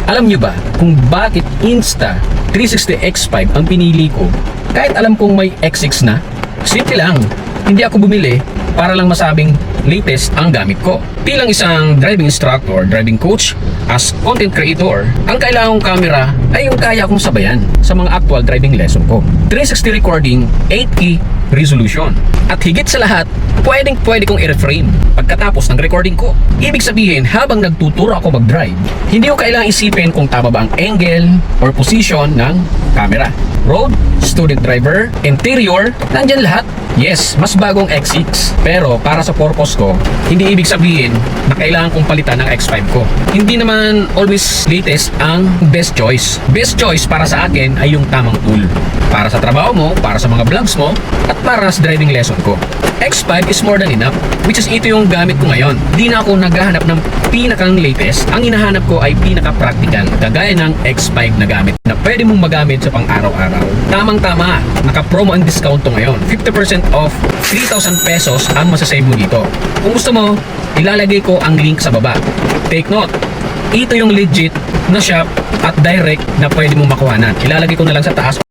Alam nyo ba kung bakit Insta360 X5 ang pinili ko kahit alam kong may X6 na? Simple lang, hindi ako bumili para lang masabing latest ang gamit ko. Bilang isang driving instructor, driving coach, as content creator, ang kailangan kong camera ay yung kaya kong sabayan sa mga actual driving lesson ko. 360 recording, 8K resolution. At higit sa lahat, pwede kong i-reframe pagkatapos ng recording ko. Ibig sabihin, habang nagtuturo ako mag-drive, hindi ko kailangang isipin kung tama ba ang angle or position ng camera. Road, student driver, interior, nandyan lahat. Yes, mas bagong X6. Pero para sa purpose ko, hindi ibig sabihin na kailangan kong palitan ng X5 ko. Hindi naman always latest ang best choice. Best choice para sa akin ay yung tamang tool. Para sa trabaho mo, para sa mga vlogs mo, at para sa driving lesson ko. X5 is more than enough, which is ito yung gamit ko ngayon. Di na ako naghahanap ng pinakang latest. Ang hinahanap ko ay pinaka-practical, kagaya ng X5 na gamit na pwede mong magamit sa pang-araw-araw. Tamang-tama, naka-promo and discount to ngayon. 50% off, 3,000 pesos ang masasave mo dito. Kung gusto mo, ilalagay ko ang link sa baba. Take note, ito yung legit na shop at direct na pwede mong makuhanan. Ilalagay ko na lang sa taas